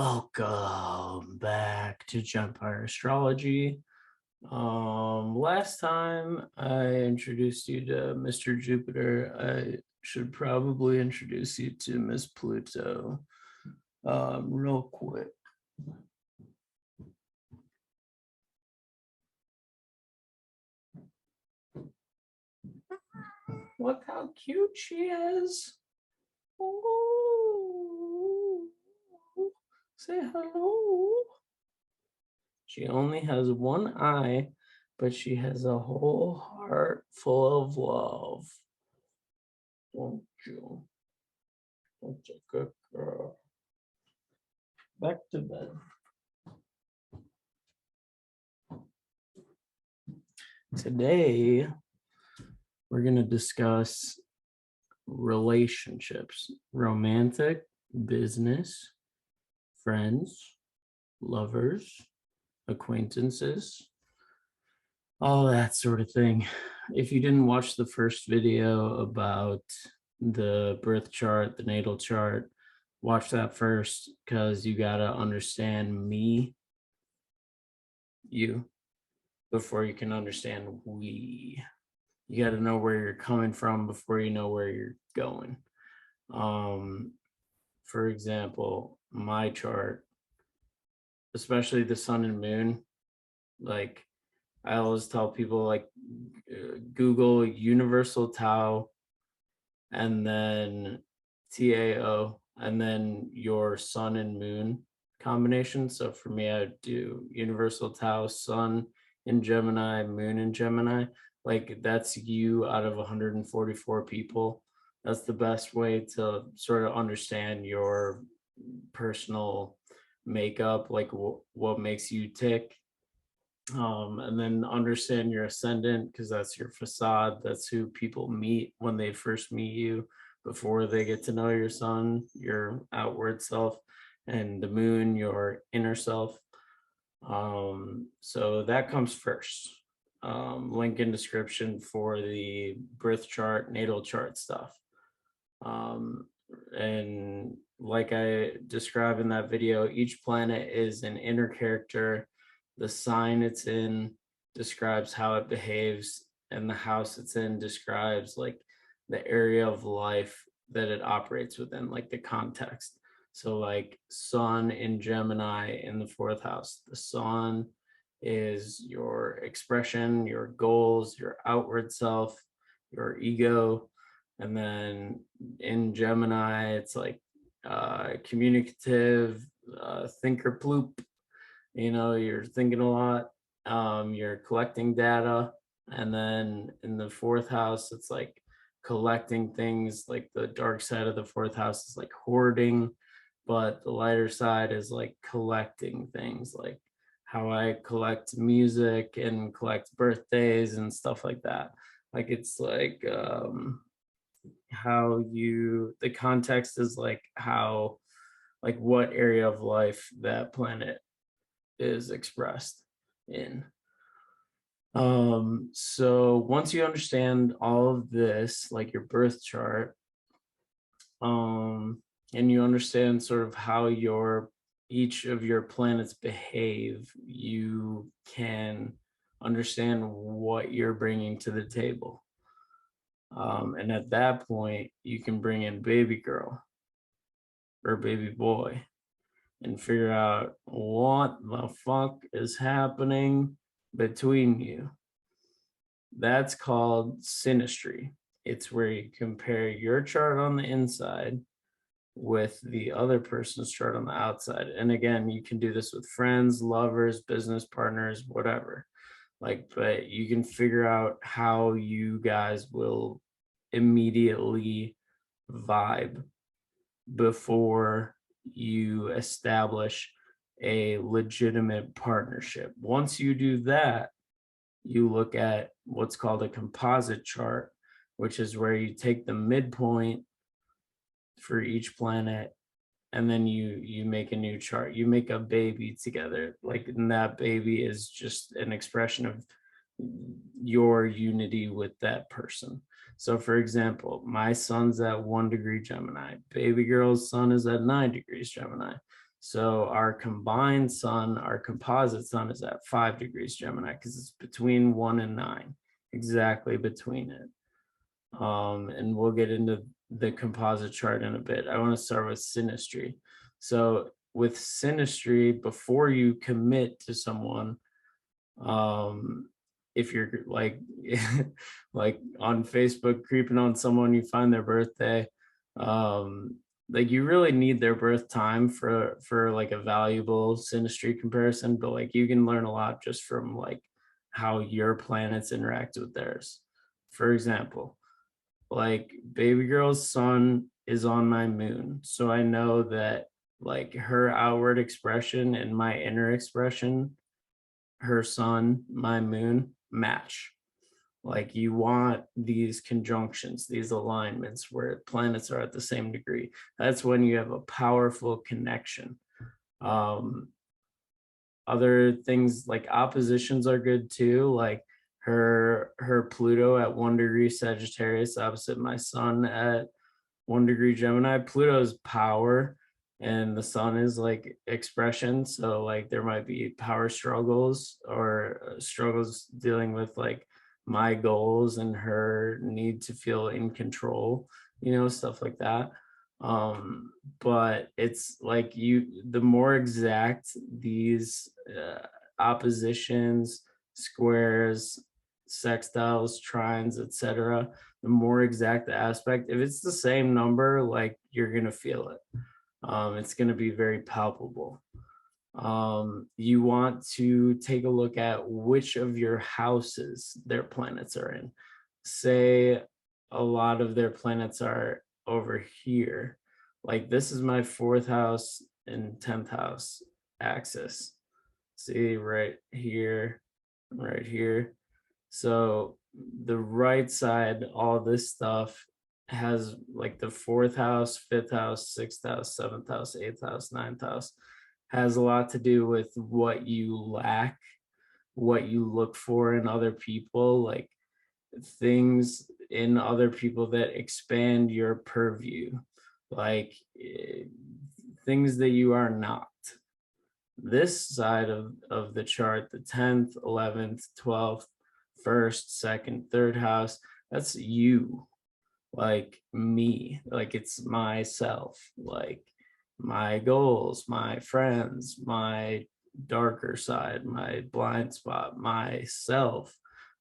Welcome back to GEMPIRE Astrology. Last time I introduced you to Mr. Jupiter, I should probably introduce you to Miss Pluto real quick. Look how cute she is. Ooh. Say hello. She only has one eye, but she has a whole heart full of love. Don't you? That's a good girl. Back to bed. Today, we're going to discuss relationships, romantic, business, friends, lovers, acquaintances, all that sort of thing. If you didn't watch the first video about the birth chart, the natal chart, watch that first because you got to understand you, before you can understand we. You got to know where you're coming from before you know where you're going. For example, my chart, especially the sun and moon, like I always tell people, like Google universal Tao and then TAO and then your sun and moon combination. So for me, I would do universal Tao, sun in Gemini, moon in Gemini. Like that's you out of 144 people. That's the best way to sort of understand your personal makeup, like what makes you tick. And then understand your ascendant, because that's your facade. That's who people meet when they first meet you, before they get to know your sun, your outward self, and the moon, your inner self. So that comes first. Link in description for the birth chart, natal chart stuff. And like I described in that video, each planet is an inner character. The sign it's in describes how it behaves, and the house it's in describes like the area of life that it operates within, like the context. So like sun in Gemini in the 4th house, the sun is your expression, your goals, your outward self, your ego. And then in Gemini, it's like communicative, thinker ploop. You know, you're thinking a lot, you're collecting data. And then in the 4th house, it's like collecting things. Like the dark side of the 4th house is like hoarding, but the lighter side is like collecting things, like how I collect music and collect birthdays and stuff like that. Like it's like how you, the context is like how, like what area of life that planet is expressed in. So once you understand all of this, like your birth chart, and you understand sort of how each of your planets behave, you can understand what you're bringing to the table. And at that point, you can bring in baby girl or baby boy and figure out what the fuck is happening between you. That's called synastry. It's where you compare your chart on the inside with the other person's chart on the outside. And again, you can do this with friends, lovers, business partners, whatever. Like, but you can figure out how you guys will immediately vibe before you establish a legitimate partnership. Once you do that, you look at what's called a composite chart, which is where you take the midpoint for each planet and then you make a new chart. You make a baby together, like, and that baby is just an expression of your unity with that person. So for example, my sun's at 1 degree Gemini, baby girl's sun is at 9 degrees Gemini. So our combined sun, our composite sun, is at 5 degrees Gemini because it's between 1 and 9, exactly between it. And we'll get into the composite chart in a bit. I want to start with synastry. So with synastry, before you commit to someone, if you're like like on Facebook creeping on someone, you find their birthday, like you really need their birth time for like a valuable synastry comparison, but like you can learn a lot just from like how your planets interact with theirs. For example, like baby girl's sun is on my moon, so I know that like her outward expression and my inner expression, her sun, my moon, match. Like you want these conjunctions, these alignments where planets are at the same degree. That's when you have a powerful connection. Um, Other things like oppositions are good too. Like her Pluto at 1 degree Sagittarius opposite my sun at 1 degree Gemini. Pluto's power and the sun is like expression. So like there might be power struggles or struggles dealing with like my goals and her need to feel in control, stuff like that. But it's like the more exact these oppositions, squares, sextiles, trines, etc., the more exact the aspect. If it's the same number, like you're gonna feel it. It's gonna be very palpable. You want to take a look at which of your houses their planets are in. Say a lot of their planets are over here. Like this is my 4th house and 10th house axis. See right here, right here. So the right side, all this stuff has like the 4th house, 5th house, 6th house, 7th house, 8th house, 9th house, has a lot to do with what you lack, what you look for in other people, like things in other people that expand your purview, like things that you are not. This side of the chart, the 10th, 11th, 12th, 1st, 2nd, 3rd house, that's you, like me, like it's myself, like my goals, my friends, my darker side, my blind spot, myself,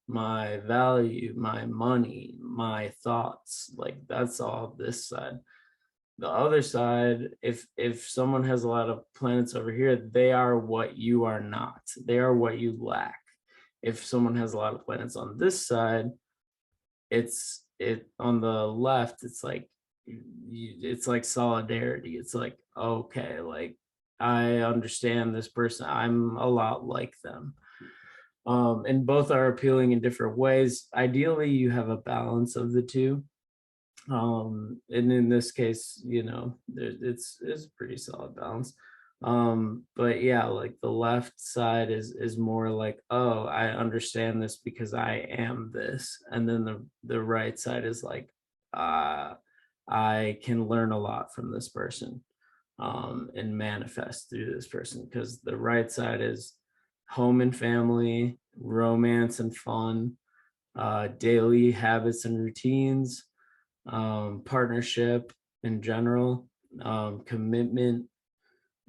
my value, my money, my thoughts, like that's all this side. The other side, if someone has a lot of planets over here, they are what you are not, they are what you lack. If someone has a lot of planets on this side, it on the left, it's like solidarity. It's like, okay, like I understand this person, I'm a lot like them. And both are appealing in different ways. Ideally you have a balance of the two. And in this case, it's a pretty solid balance. But yeah, like the left side is more like, oh, I understand this because I am this. And then the right side is like, I can learn a lot from this person, and manifest through this person, because the right side is home and family, romance and fun, daily habits and routines, partnership in general, commitment,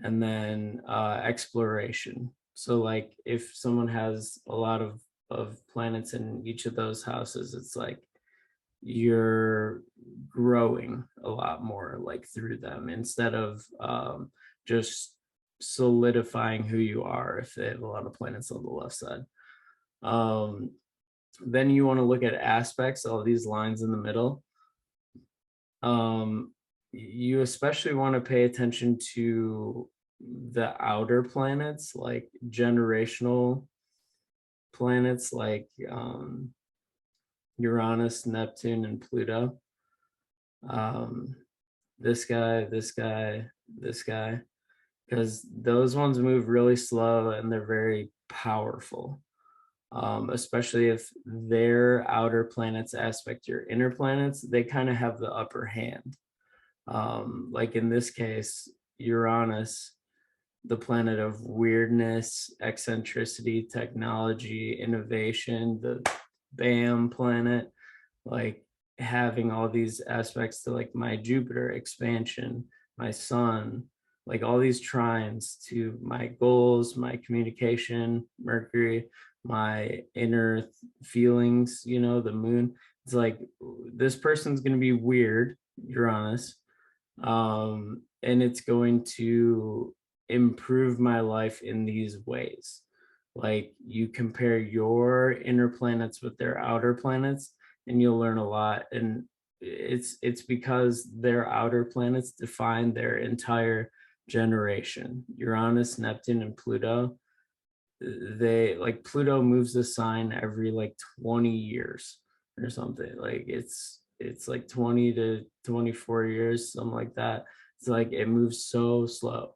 and then exploration. So like if someone has a lot of planets in each of those houses, it's like you're growing a lot more like through them, instead of just solidifying who you are if they have a lot of planets on the left side. Um, then you want to look at aspects, all these lines in the middle. You especially want to pay attention to the outer planets, like generational planets, like Uranus, Neptune, and Pluto. This guy, this guy, this guy, because those ones move really slow and they're very powerful. Especially if their outer planets aspect your inner planets, they kind of have the upper hand. Like in this case, Uranus the planet of weirdness, eccentricity, technology, innovation, the BAM planet, like having all these aspects to like my Jupiter expansion, my sun, like all these trines to my goals, my communication, Mercury, my inner feelings, you know, the moon. It's like this person's going to be weird, Uranus, and it's going to improve my life in these ways. Like you compare your inner planets with their outer planets, and you'll learn a lot. And it's because their outer planets define their entire generation. Uranus, Neptune, and Pluto, they like Pluto moves the sign every like 20 years or something. Like it's like 20 to 24 years, something like that. It's like it moves so slow.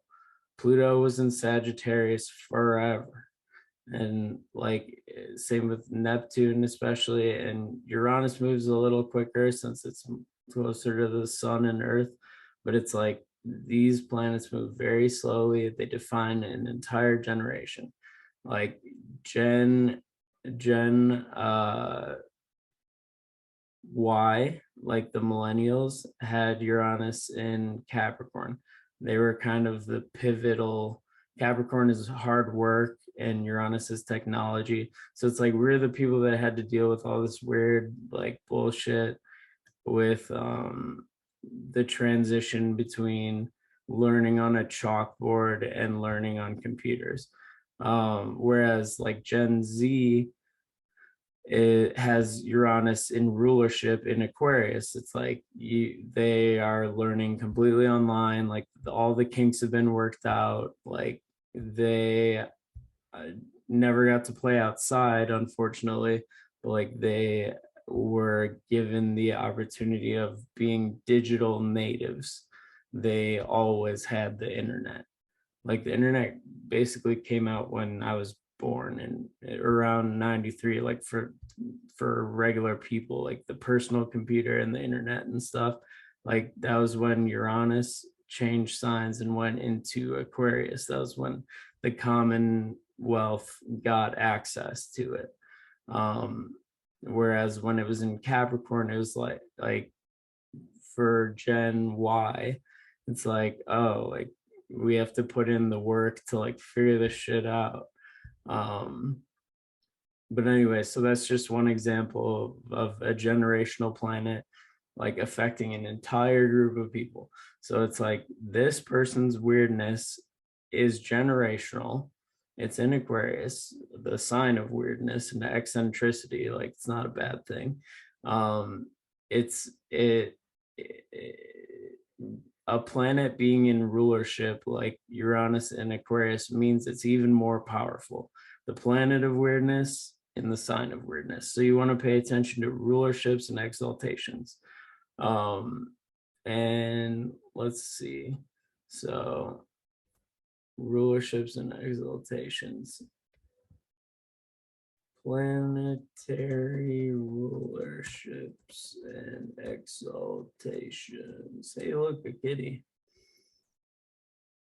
Pluto was in Sagittarius forever. And like same with Neptune, especially, and Uranus moves a little quicker since it's closer to the sun and Earth. But it's like these planets move very slowly. They define an entire generation. Like Gen Y, like the millennials, had Uranus in Capricorn. They were kind of the pivotal. Capricorn is hard work and Uranus is technology. So it's like we're the people that had to deal with all this weird like bullshit with the transition between learning on a chalkboard and learning on computers. Whereas like Gen Z, it has Uranus in rulership in Aquarius. It's like they are learning completely online. Like all the kinks have been worked out. Like they never got to play outside, unfortunately, but like they were given the opportunity of being digital natives. They always had the internet. Like the internet basically came out when I was born and around 93, like for regular people, like the personal computer and the internet and stuff. Like that was when Uranus changed signs and went into Aquarius. That was when the Commonwealth got access to it. Whereas when it was in Capricorn, it was like for Gen Y, it's like, oh, like we have to put in the work to like figure this shit out. But anyway, so that's just one example of a generational planet like affecting an entire group of people. So it's like this person's weirdness is generational. It's in Aquarius, the sign of weirdness and eccentricity. Like it's not a bad thing. It's a planet being in rulership like Uranus and Aquarius means it's even more powerful. The planet of weirdness in the sign of weirdness. So you want to pay attention to rulerships and exaltations. And let's see. So rulerships and exaltations. Planetary rulerships and exaltations. Hey, look, a kitty.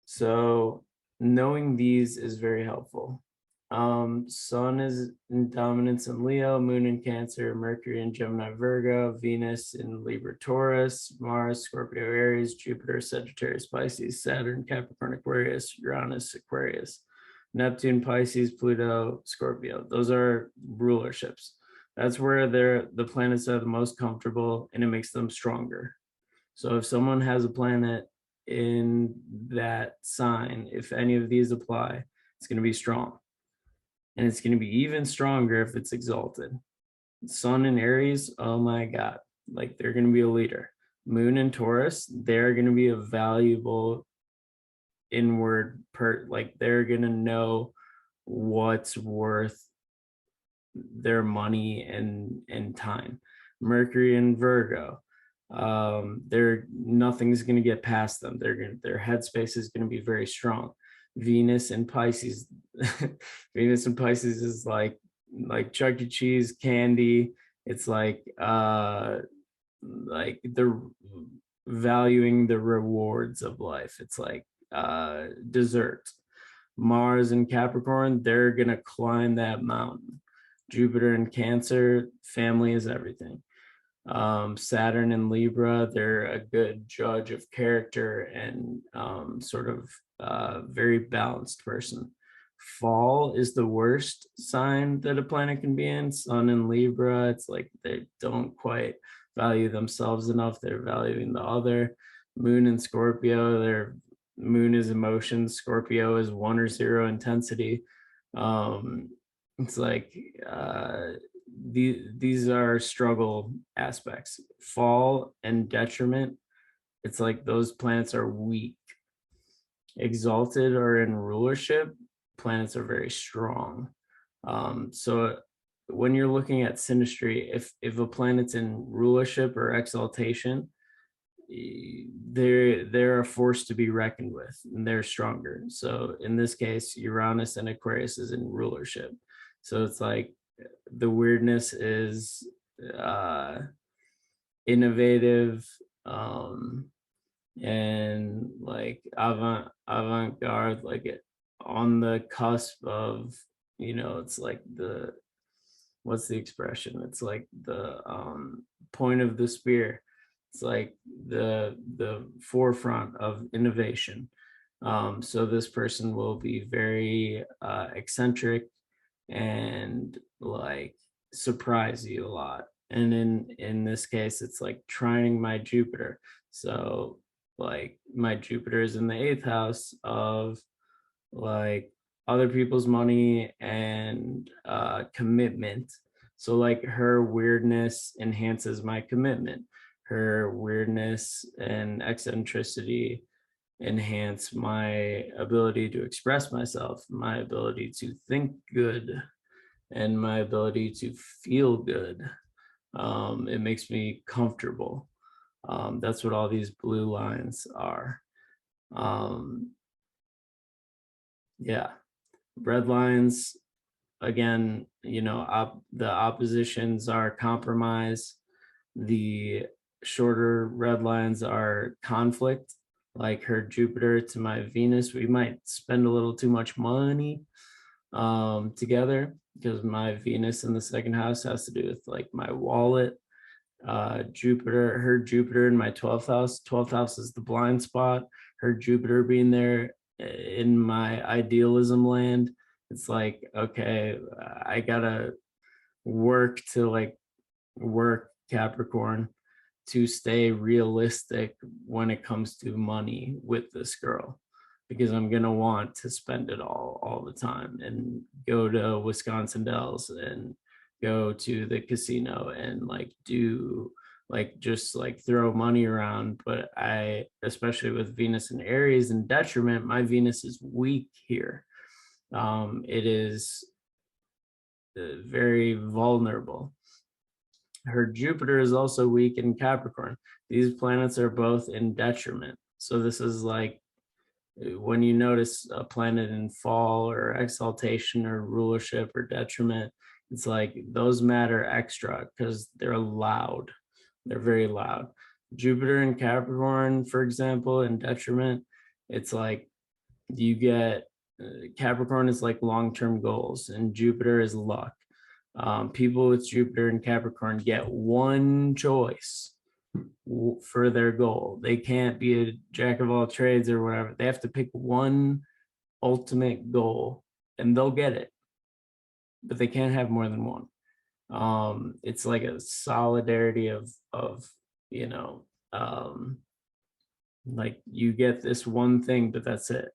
So knowing these is very helpful. Sun is in dominance in Leo, Moon in Cancer, Mercury in Gemini, Virgo, Venus in Libra, Taurus, Mars, Scorpio, Aries, Jupiter, Sagittarius, Pisces, Saturn, Capricorn, Aquarius, Uranus, Aquarius, Neptune, Pisces, Pluto, Scorpio. Those are rulerships. That's where the planets are the most comfortable and it makes them stronger. So if someone has a planet in that sign, if any of these apply, it's going to be strong. And it's going to be even stronger if it's exalted. Sun in Aries, oh my God, like they're going to be a leader. Moon in Taurus, they're going to be a valuable inward like they're going to know what's worth their money and time. Mercury in Virgo, nothing's going to get past them. Their headspace is going to be very strong. Venus and Pisces, Venus and Pisces is like Chuck E. Cheese candy. It's like the valuing the rewards of life. It's like dessert. Mars in Capricorn, they're going to climb that mountain. Jupiter in Cancer, family is everything. Saturn in Libra, they're a good judge of character and sort of very balanced person. Fall is the worst sign that a planet can be in. Sun in Libra, it's like they don't quite value themselves enough. They're valuing the other. Moon in Scorpio, their moon is emotion. Scorpio is 1 or 0 intensity. It's like these are struggle aspects. Fall and detriment, it's like those planets are weak. Exalted or in rulership, planets are very strong. So when you're looking at synastry, if a planet's in rulership or exaltation, they're a force to be reckoned with, and they're stronger. So in this case, Uranus and Aquarius is in rulership. So it's like the weirdness is innovative, and like avant-garde, like it on the cusp of, it's like what's the expression? It's like the point of the spear. It's like the forefront of innovation. So this person will be very eccentric and like surprise you a lot. And in this case, it's like trining my Jupiter. So like my Jupiter is in the 8th house of like other people's money and commitment. So like her weirdness enhances my commitment. Her weirdness and eccentricity enhance my ability to express myself, my ability to think good, and my ability to feel good. It makes me comfortable. That's what all these blue lines are. Yeah, red lines, again, the oppositions are compromise. The shorter red lines are conflict, like her Jupiter to my Venus. We might spend a little too much money together, because my Venus in the 2nd house has to do with like my wallet. Her Jupiter in my 12th house. 12th house is the blind spot. Her Jupiter being there in my idealism land, it's like, okay, I gotta work Capricorn to stay realistic when it comes to money with this girl, because I'm gonna want to spend it all the time and go to Wisconsin Dells and go to the casino and just throw money around. But I, especially with Venus and Aries and detriment, my Venus is weak here. It is very vulnerable. Her Jupiter is also weak in Capricorn. These planets are both in detriment. So this is like when you notice a planet in fall or exaltation or rulership or detriment, it's like those matter extra because they're loud. They're very loud. Jupiter in Capricorn, for example, in detriment, it's like you get Capricorn is like long-term goals and Jupiter is luck. People with Jupiter and Capricorn get one choice for their goal. They can't be a jack of all trades or whatever. They have to pick one ultimate goal and they'll get it, but they can't have more than one. It's like a solidarity of like you get this one thing, but that's it.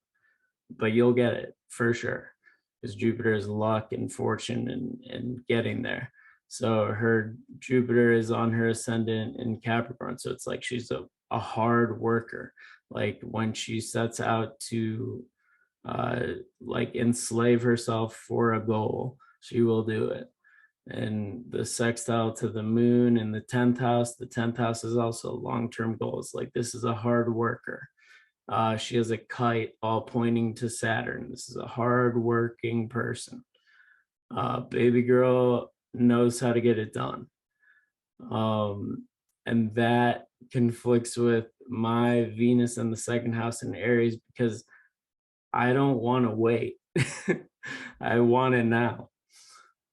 But you'll get it for sure, because Jupiter is luck and fortune and getting there. So her Jupiter is on her ascendant in Capricorn. So it's like she's a hard worker. Like when she sets out to enslave herself for a goal, she will do it. And the sextile to the moon in the 10th house is also long-term goals. Like this is a hard worker. She has a kite all pointing to Saturn. This is a hard-working person. Baby girl knows how to get it done. And that conflicts with my Venus in the 2nd house in Aries, because I don't want to wait. I want it now,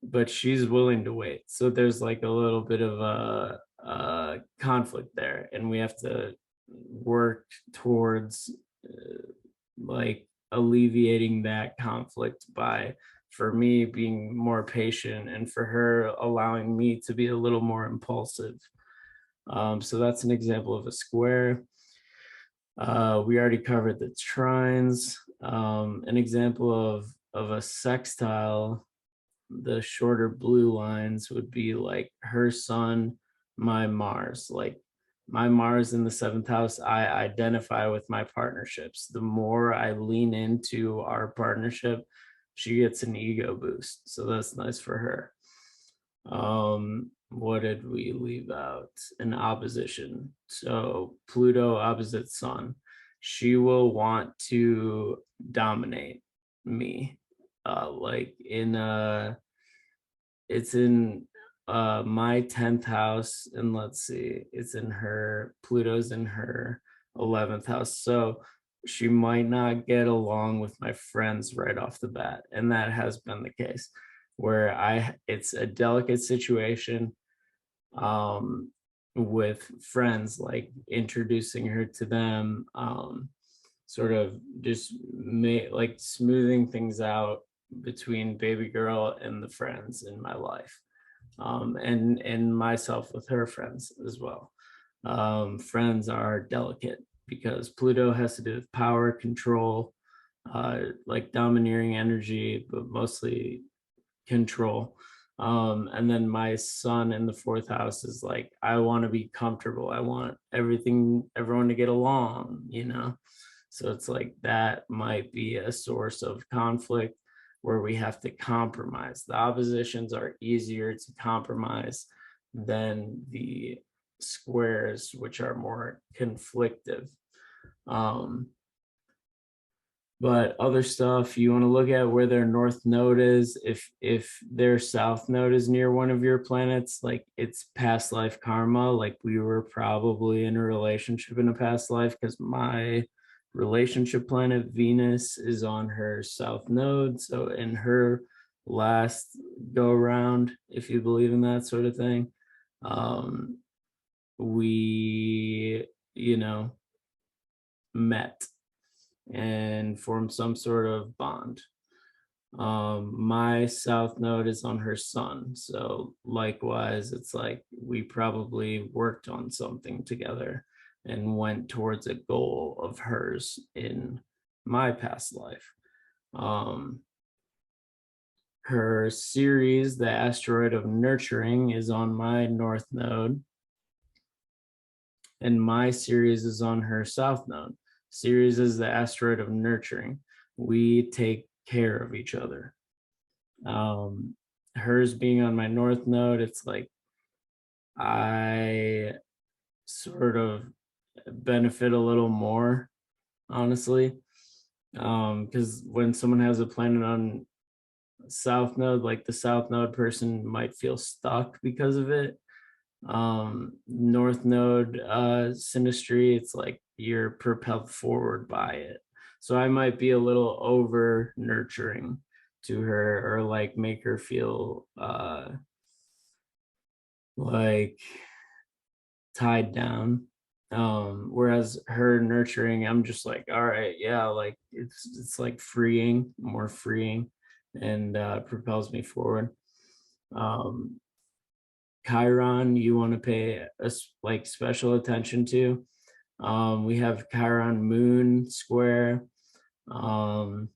but she's willing to wait. So there's like a little bit of a conflict there, and we have to work towards like alleviating that conflict by, for me, being more patient, and for her allowing me to be a little more impulsive. So that's an example of a square. We already covered the trines. An example of a sextile, the shorter blue lines would be like her sun, my Mars. Like my Mars in the seventh house, I identify with my partnerships. The more I lean into our partnership, she gets an ego boost. So that's nice for her. What did we leave out? An opposition. So Pluto opposite Sun. She will want to dominate me. Like in it's in my 10th house, and let's see, it's in her, Pluto's in her 11th house. So she might not get along with my friends right off the bat, and that has been the case where it's a delicate situation with friends, like introducing her to them, sort of just like smoothing things out between baby girl and the friends in my life, and myself with her friends as well. Friends are delicate because Pluto has to do with power, control, like domineering energy, but mostly control. And then my sun in the fourth house is like, I want to be comfortable. I want everyone to get along, you know? So it's like that might be a source of conflict where we have to compromise. The oppositions are easier to compromise than the squares, which are more conflictive. But other stuff, you want to look at where their north node is. If their south node is near one of your planets, like it's past life karma, like we were probably in a relationship in a past life, because my relationship planet Venus is on her south node. So in her last go around, if you believe in that sort of thing, we, met and form some sort of bond. My south node is on her sun. So likewise, it's like we probably worked on something together and went towards a goal of hers in my past life. Her Ceres, the asteroid of nurturing, is on my north node, and my Ceres is on her south node. Ceres is the asteroid of nurturing. We take care of each other. Hers being on my north node, it's like I sort of benefit a little more, honestly, because when someone has a planet on south node, like the south node person might feel stuck because of it. North node synastry, it's like you're propelled forward by it. So I might be a little over nurturing to her, or like make her feel like tied down. Whereas her nurturing, I'm just like, all right, yeah, like it's like more freeing, and propels me forward. Chiron, you want to pay like special attention to. We have Chiron moon square. Chiron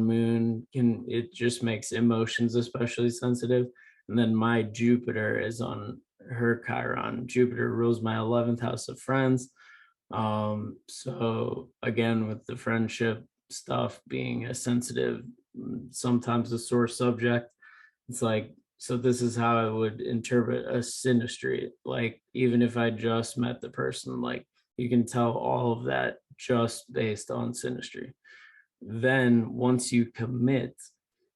moon it just makes emotions especially sensitive. And then my Jupiter is on her Chiron. Jupiter rules my 11th house of friends. So again, with the friendship stuff being a sensitive, sometimes a sore subject, it's like, so this is how I would interpret a synastry. Like, even if I just met the person, like you can tell all of that just based on synastry. Then once you commit,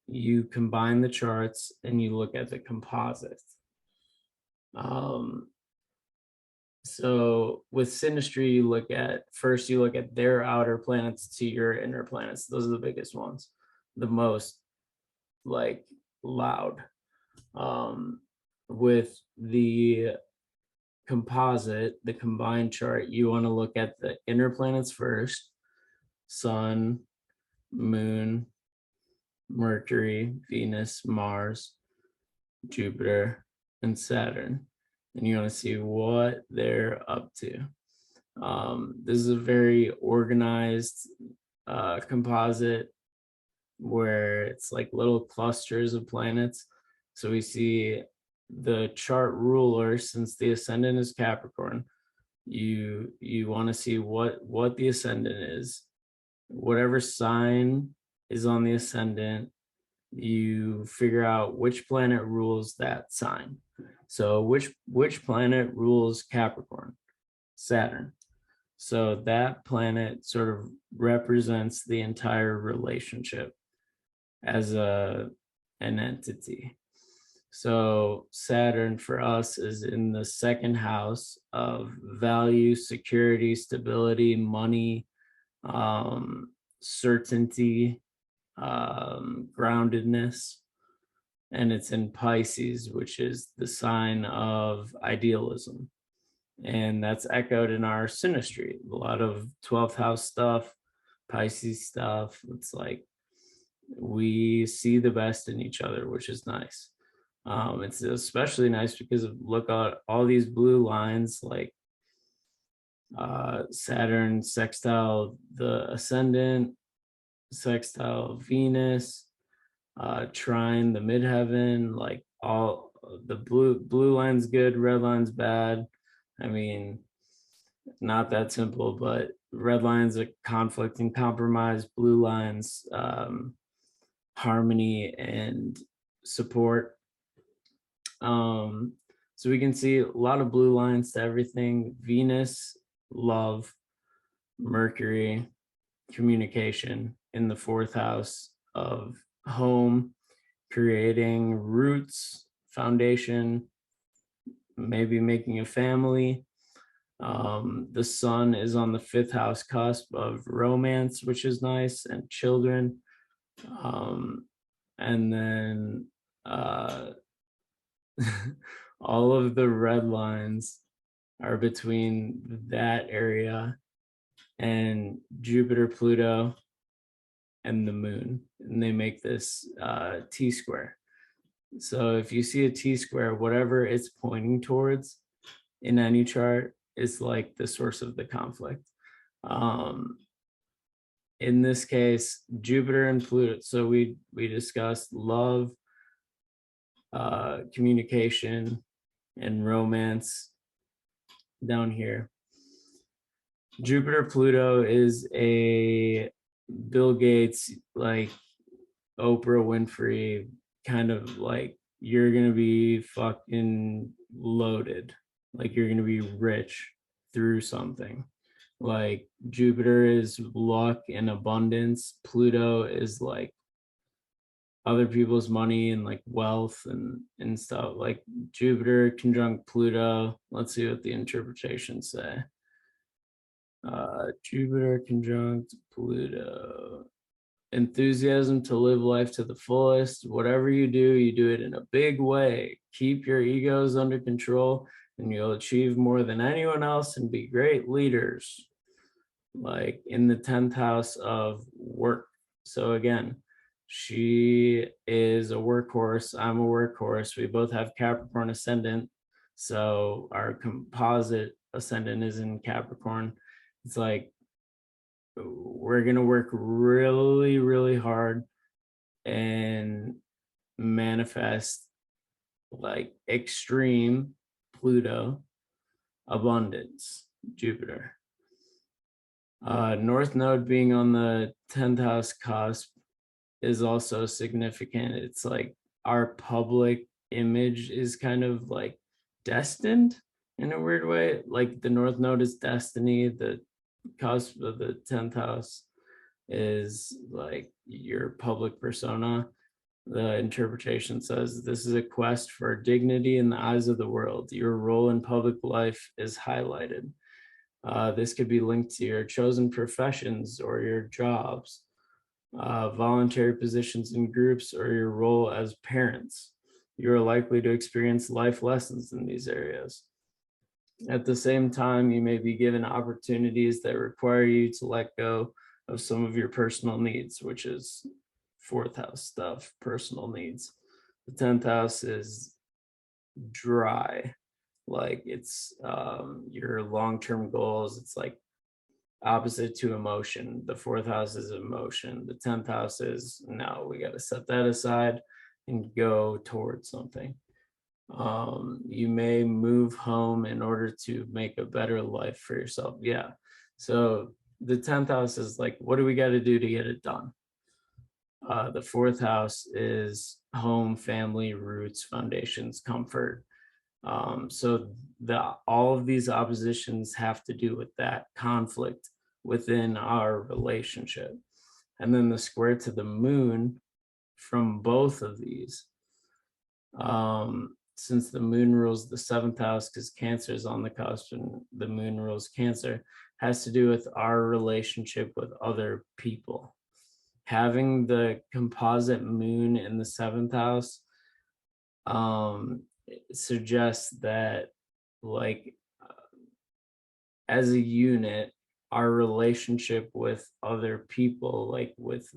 you combine the charts and you look at the composite. So with Synastry, you look at their outer planets to your inner planets. Those are the biggest ones, the most like loud. Um, with the composite, the combined chart, you want to look at the inner planets first: Sun, Moon, Mercury, Venus, Mars, Jupiter, and Saturn. And you want to see what they're up to. This is a very organized composite where it's like little clusters of planets. So we see the chart ruler, since the ascendant is Capricorn. You want to see what the ascendant is. Whatever sign is on the ascendant, you figure out which planet rules that sign. So which planet rules Capricorn? Saturn. So that planet sort of represents the entire relationship as an entity. So Saturn for us is in the second house of value, security, stability, money, certainty, groundedness. And it's in Pisces, which is the sign of idealism. And that's echoed in our synastry. A lot of 12th house stuff, Pisces stuff. It's like we see the best in each other, which is nice. It's especially nice because of, look at all these blue lines, like Saturn sextile the ascendant, sextile Venus, trine the midheaven, like all the blue line's good, red line's bad. I mean, not that simple, but red lines are conflict and compromise, blue lines harmony and support. So we can see a lot of blue lines to everything. Venus, love; Mercury, communication in the fourth house of home, creating roots, foundation, maybe making a family. The sun is on the fifth house cusp of romance, which is nice, and children. And then all of the red lines are between that area and Jupiter, Pluto, and the moon, and they make this T square. So if you see a T square, whatever it's pointing towards in any chart is like the source of the conflict. In this case, Jupiter and Pluto. So we discussed love, communication, and romance down here. Jupiter Pluto is a Bill Gates, like Oprah Winfrey kind of, like, you're gonna be fucking loaded, like you're gonna be rich through something. Like Jupiter is luck and abundance. Pluto is like other people's money and like wealth and stuff. Like Jupiter conjunct Pluto. Let's see what the interpretations say. Jupiter conjunct Pluto. Enthusiasm to live life to the fullest. Whatever you do it in a big way. Keep your egos under control and you'll achieve more than anyone else and be great leaders. Like in the 10th house of work. So again, she is a workhorse. I'm a workhorse. We both have Capricorn ascendant. So our composite ascendant is in Capricorn. It's like we're going to work really, really hard and manifest like extreme Pluto abundance, Jupiter. North Node being on the 10th house cusp is also significant. It's like our public image is kind of like destined in a weird way. Like the North Node is destiny, the cusp of the 10th house is like your public persona. The interpretation says, this is a quest for dignity in the eyes of the world. Your role in public life is highlighted. This could be linked to your chosen professions or your jobs, voluntary positions in groups, or your role as parents. You are likely to experience life lessons in these areas. At the same time, you may be given opportunities that require you to let go of some of your personal needs, which is 4th house stuff, personal needs. The 10th house is dry, like it's your long-term goals. It's like opposite to emotion. The 4th house is emotion. The 10th house is, no, we got to set that aside and go towards something. You may move home in order to make a better life for yourself. Yeah. So the 10th house is like, what do we got to do to get it done? The 4th house is home, family, roots, foundations, comfort. So all of these oppositions have to do with that conflict within our relationship. And then the square to the moon from both of these, since the moon rules the 7th house, because Cancer is on the cusp and the moon rules Cancer, has to do with our relationship with other people. Having the composite moon in the 7th house suggests that, like, as a unit, our relationship with other people, like with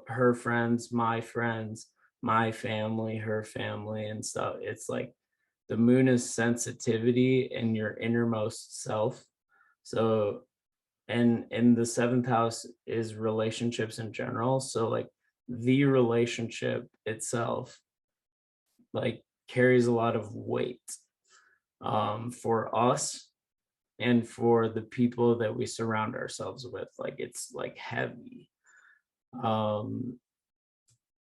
her friends, my family, her family, and stuff, it's like the moon is sensitivity and your innermost self. So, and the 7th house is relationships in general. So like the relationship itself, like, carries a lot of weight for us and for the people that we surround ourselves with. Like, it's like heavy.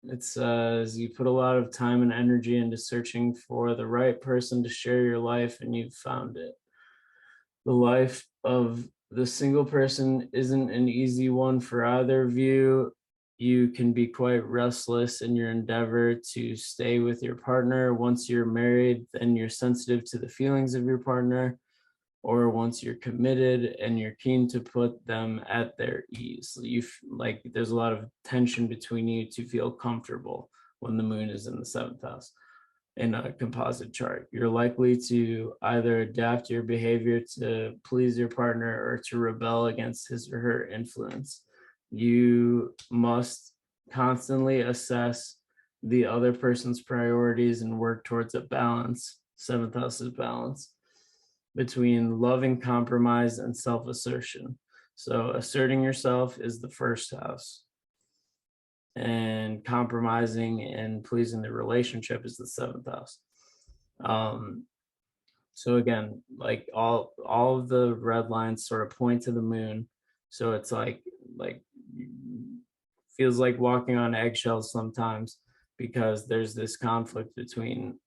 It says you put a lot of time and energy into searching for the right person to share your life, and you've found it. The life of the single person isn't an easy one for either of you. You can be quite restless in your endeavor to stay with your partner. Once you're married, then you're sensitive to the feelings of your partner, or once you're committed and you're keen to put them at their ease. Like, there's a lot of tension between you to feel comfortable when the moon is in the 7th house in a composite chart. You're likely to either adapt your behavior to please your partner or to rebel against his or her influence. You must constantly assess the other person's priorities and work towards a balance. 7th house is balance between loving compromise and self-assertion. So asserting yourself is the 1st house, and compromising and pleasing the relationship is the 7th house. So again, like all of the red lines sort of point to the moon. So it's like feels like walking on eggshells sometimes, because there's this conflict between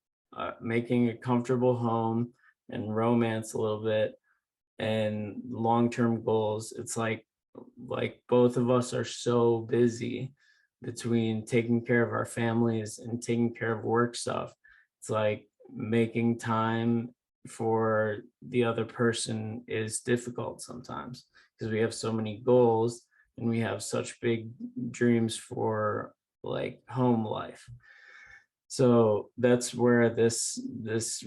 making a comfortable home and romance a little bit and long-term goals. It's like both of us are so busy between taking care of our families and taking care of work stuff. It's like making time for the other person is difficult sometimes, because we have so many goals and we have such big dreams for like home life. So that's where this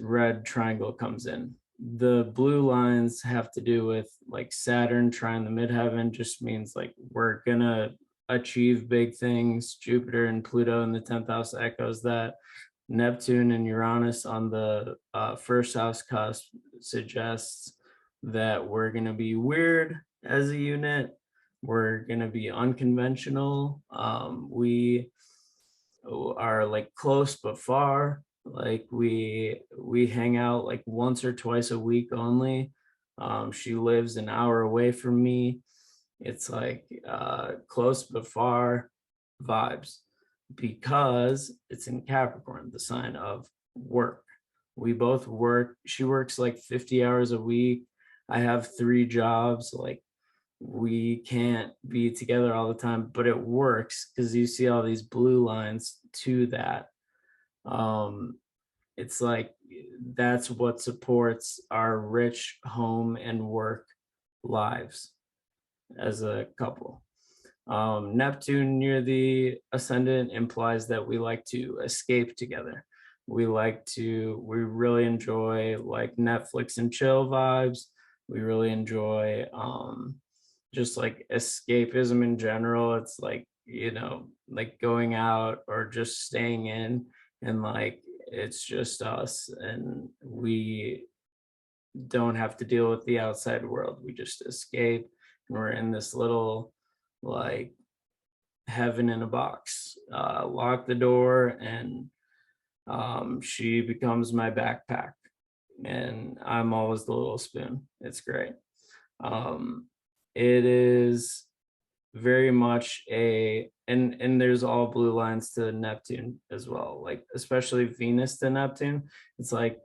red triangle comes in. The blue lines have to do with like Saturn trying the midheaven, just means like we're gonna achieve big things. Jupiter and Pluto in the 10th house echoes that. Neptune and Uranus on the 1st house cusp suggests that we're gonna be weird as a unit. We're gonna be unconventional. We are like close but far. Like we hang out like once or twice a week only. She lives an hour away from me. It's like close but far vibes, because it's in Capricorn, the sign of work. We both work. She works like 50 hours a week. I have 3 jobs. Like we can't be together all the time, but it works because you see all these blue lines to that. It's like that's what supports our rich home and work lives as a couple. Neptune near the ascendant implies that we like to escape together. We really enjoy like Netflix and chill vibes. We really enjoy just like escapism in general. It's like, like going out or just staying in, and like it's just us, and we don't have to deal with the outside world. We just escape, and we're in this little like heaven in a box. Lock the door, and she becomes my backpack, and I'm always the little spoon. It's great. It is very much and there's all blue lines to Neptune as well, like especially Venus to Neptune. It's like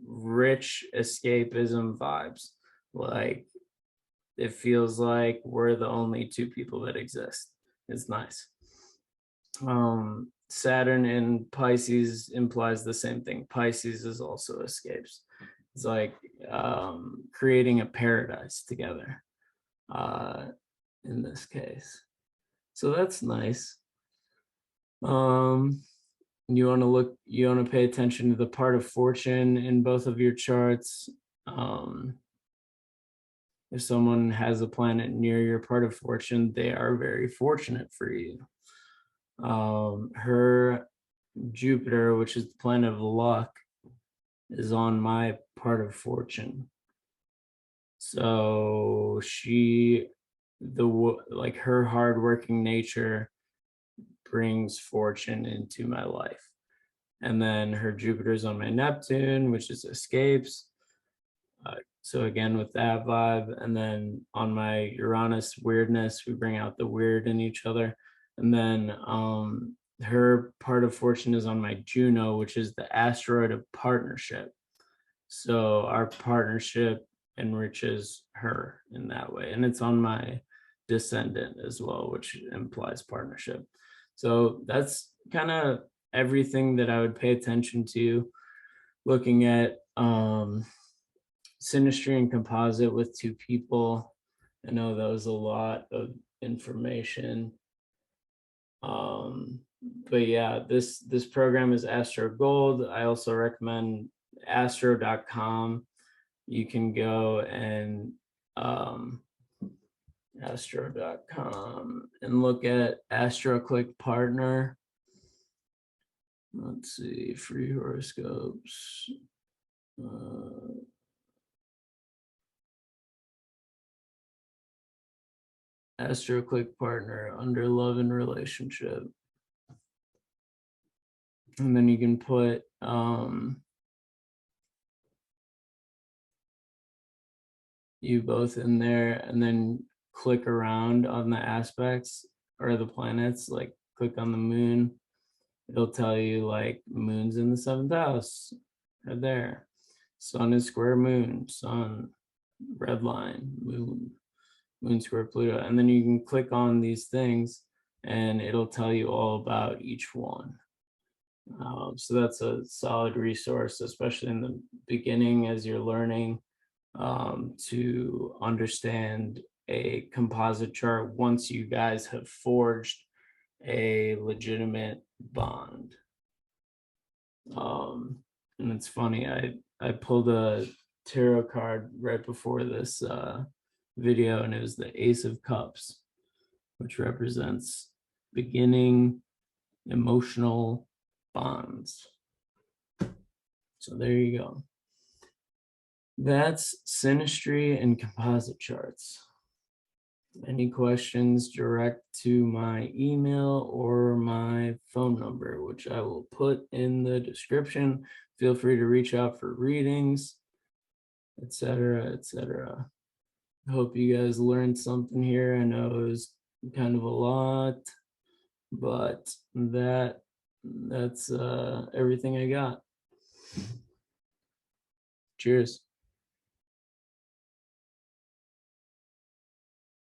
rich escapism vibes. Like it feels like we're the only two people that exist. It's nice. Saturn in Pisces implies the same thing. Pisces is also escapes. It's like creating a paradise together in this case. So that's nice. You want to pay attention to the part of fortune in both of your charts. If someone has a planet near your part of fortune, they are very fortunate for you. Her Jupiter, which is the planet of luck, is on my part of fortune. So her hardworking nature brings fortune into my life. And then her Jupiter's on my Neptune, which is escapes. So again, with that vibe. And then on my Uranus weirdness, we bring out the weird in each other. And then her part of fortune is on my Juno, which is the asteroid of partnership. So our partnership enriches her in that way. And it's on my descendant as well, which implies partnership. So that's kind of everything that I would pay attention to looking at Synastry and Composite with two people. I know that was a lot of information. But yeah, this program is Astro Gold. I also recommend astro.com. You can go and astro.com and look at Astro Click Partner. Let's see, free horoscopes. Astro Click Partner under love and relationship. And then you can put you both in there, and then click around on the aspects or the planets, like click on the moon. It'll tell you like moon's in the 7th house right there. Sun is square moon, sun, red line, moon square Pluto. And then you can click on these things and it'll tell you all about each one. So that's a solid resource, especially in the beginning as you're learning to understand a composite chart once you guys have forged a legitimate bond. And it's funny, I pulled a tarot card right before this video, and it was the Ace of Cups, which represents beginning emotional bonds. So there you go. That's Synastry and Composite charts. Any questions, direct to my email or my phone number, which I will put in the description. Feel free to reach out for readings, etc., etc. I hope you guys learned something here. I know it was kind of a lot, but that's everything I got. Cheers.